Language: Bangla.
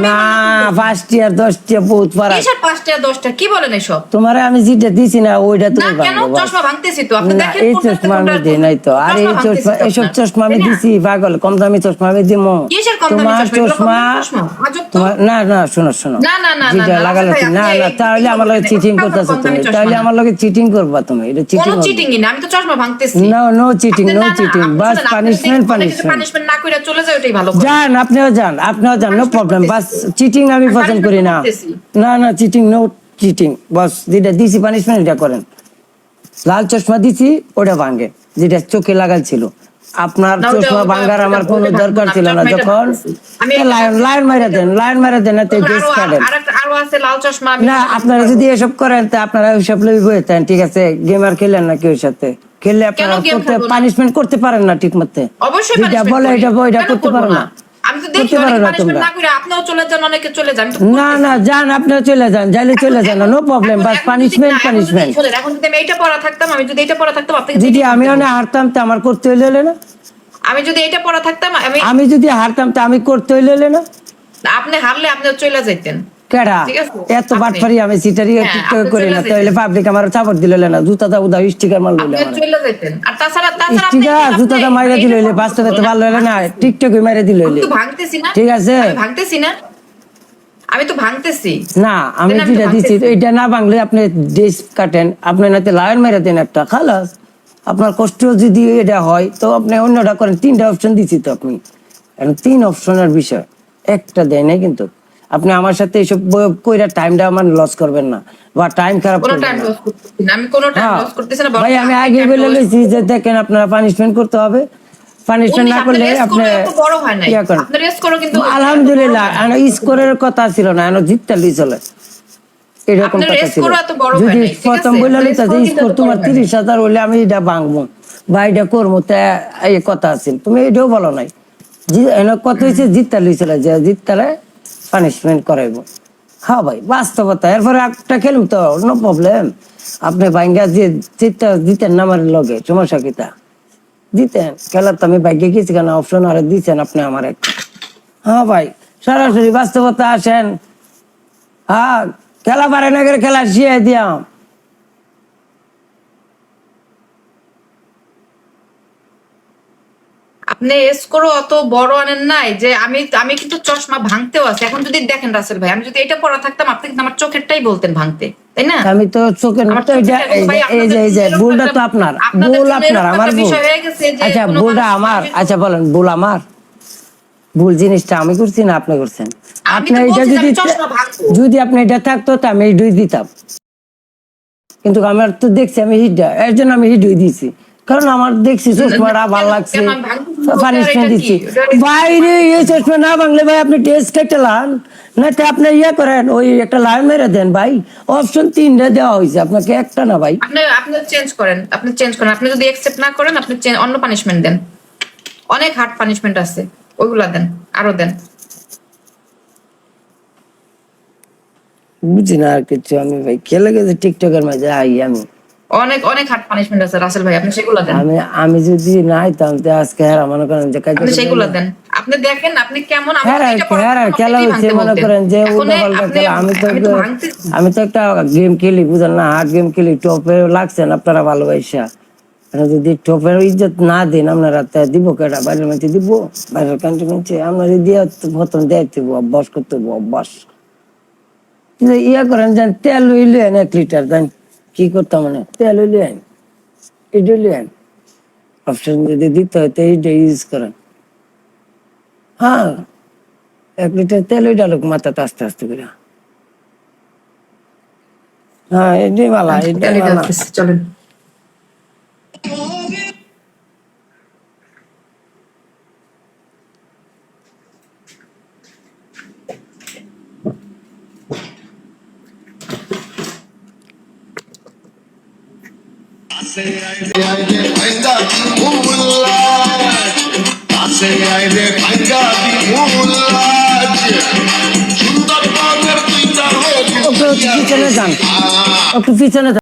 না 5 টিয়া 10 টিয়া বহুত ফারাক। কিসের 5 টিয়া 10 টিয়া কি বলেন এসব? তোমারে আমি যেটা দিছি না ওইটা তুমি কেন চশমা ভাঙতেছি তো আপনি দেখেন এই চশমা আমি দেই নাই তো। আরে এই চশমা এসব চশমা আমি দিছি পাগল, কম দামি চশমা আমি দিমু। কিসের কম দামি চশমা? তোমার না না শোনো যেটা লাগালো না না তাহলে আমার লগে চিটিং করতেছো তুমি, তাহলে আমার লগে চিটিং করবা তুমি। এটা চিটিং কোনো চিটিং না, আমি তো চশমা ভাঙতেছি। নো চিটিং বাস পানিশমেন্ট না কইরা চলে যাও, এটাই ভালো। যান আপনিও যান নো প্রবলেম। বাস চিটিং আমি পছন্দ করি না। না চিটিং নো চিটিং। বস যেটা দিছি পানিশমেন্ট এটা করেন। লাল চশমা দিছি ওটা ভাঙে, যেটা চোখে লাগাল ছিল। আপনার চশমা ভাঙার আমার কোনো দরকার ছিল না। যখন লাইন মারা দেন এতে গেস কাটেন না। আপনারা যদি এসব করেন তা আপনারা ওইসব লই বইতেন, ঠিক আছে? গেমার খেলেন না কেউ সাথে খেললে আপনারা করতে পানিশমেন্ট করতে পারেন না ঠিক মতে। যেটা বলে এটা বইটা করতে পারেন না। আমি তো দেখি পানিশমেন্ট না কইরা আপনিও চলে যান, অনেকে চলে যান। না যান, আপনিও চলে যান, যাইলে চলে যান, নো প্রবলেম। বাস পানিশমেন্ট। এখন যদি আমি এইটা পড়া থাকতাম, আপনি যদি আমি ওনে হারতাম তা আমার করতে হইলে না। আমি যদি এইটা পড়া থাকতাম, আমি যদি হারতাম তা আমি করতে হইলে না। আপনি হারলে আপনিও চলে যাইতেন। কেডা এত বাটফারি? আমি সিটারি টিকটক করি না, তাহলে পাবলিক আমার চাপড় দিলে না, জুতা দা উদা স্টিকার মারল আপনি চলে যাইতেন। আর তাছাড়া স্টিকার জুতা দা মাইরা দিলে বাস্তবে তো ভালো হইলে না, টিকটকে মাইরা দিলে আমি তো ভাঙতেছি না, ঠিক আছে? আমি তো ভাঙতেছি না। আমি যেটা দিছি এটা না ভাঙলে আপনি ড্রেস কাটেন, আপনি নাতে লাইন মাইরা দেন একটা, খালাস। আপনার কষ্ট যদি এটা হয় তো আপনি অন্যটা করেন। 3টা অপশন দিছি তো আপনি, এখন 3 অপশনের বিষয় একটা দেয় নাই। কিন্তু আপনি আমার সাথে এসব কইরা টাইমটা আমার লস করবেন না বা টাইম খারাপ করবেন না। আমি কোনো টাইম লস করতেছি না ভাই। আমি আগে বলে লইছি যে দেখেন আপনারা পানিশমেন্ট করতে হবে। পানিশমেন্ট না করলে আপনি ইয়া করেন। আলহামদুলিল্লাহ স্কোরের কথা ছিল না, জিততে লই চলে এরকম কথা ছিল। যদি প্রথম বলে লইতা যে স্কোর তোমার 30,000 হইলে আমি এটা ভাঙবো বা এটা করবো, তা এই কথা আছে। তুমি এটাও বলো নাই। কত হয়েছে জিততে লই চলে, যে জিততালে পানিশমেন্ট করাইবো। হ্যাঁ ভাই, বাস্তবতা। এরপরে একটা খেলুম তো নো প্রবলেম। আপনি ভাঙ্গা যে জিতেন না আমার লগে, সমস্যা কিতা? দিতেন খেলার তো আমি ভাগ্যে গেছি কেন, অপশন আরে দিচ্ছেন আপনি আমার একটা। হ্যাঁ ভাই, সরাসরি বাস্তবতা আসেন। হ্যাঁ, খেলা পারে না করে খেলা শিয়ে দিয়াম। আপনি স্কোর অত বড় আনেন নাই যে আমি কিন্তু চশমা ভাঙতেও আছে। এখন যদি দেখেন রাসেল ভাই, আমি যদি এটা পড়া থাকতাম আপনি কিন্তু আমার চোখেরটাই বলতেন ভাঙতে, তাই না? আমি তো চোখের মতো এই যে ভুলটা তো আপনার, ভুল আপনার, আমার ভুল। আচ্ছা ভুলটা আমার, আচ্ছা বলেন ভুল আমার, ভুল জিনিসটা আমি করছি না আপনি করছেন? আপনার এটা যদি আপনি এটা থাকতো তো আমি হিডুই দিতাম, কিন্তু আমার তো দেখছি আমি হিডা, এর জন্য আমি হিডুই দিছি। কারণ আমার দেখছি চশমাটা ভালো লাগছে, পানিশমেন্ট দিচ্ছি। বাইরে এই চশমা না ভাঙলে ভাই আপনি টেস্ট কেটে লান না, আপনি ইয়ে করেন, ওই একটা লাইন মেরে দেন ভাই। অপশন 3টা দেওয়া হয়েছে আপনাকে, একটা না ভাই। আপনি চেঞ্জ করেন, আপনি যদি অ্যাকসেপ্ট না করেন আপনি অন্য পানিশমেন্ট দেন। অনেক হার্ড পানিশমেন্ট আছে, ওইগুলা দেন, আরো দেন। বুঝি না আর কিছু আমি ভাই, খেলে গেছে টিকটকের মাঝে আমি অনেক হার্ড পানিশমেন্ট আছে রাসেল ভাই, আপনি সেগুলো দেন। আমি যদি না আইতাম তো আজকে হেরা মনে করেন যে আপনি সেগুলো দেন। আপনি দেখেন আপনি কেমন খেলা হচ্ছে মনে করেন যে খেলা। আমি তো একটা গেম খেলি, বুঝলেন না? হার্ড গেম খেলি, টপে লাগছেন আপনারা ভালোবাসা। যদি টপের ইজ্জত না দিন আপনারা দিব কেটা? বাইরের মধ্যে দিব, বাইরের কান্ট্রি মধ্যে আপনারা দিয়ে প্রথম দেখতে অভ্যাস করতে অভ্যাস। ইয়া করেন যেন তেল লইলেন 1 লিটার, দেন কি করতাম মানে তেল লইলেন, এটা লইলেন। অপশন যদি দিতে হয় তো এইটা ইউজ করেন। হ্যাঁ, 1 লিটার তেল ওই ডালুক মাথাতে আস্তে আস্তে করে। হ্যাঁ, এটাই ভালো, এটাই ভালো। চলেন। পিছনে যান, একটু পিছনে যান।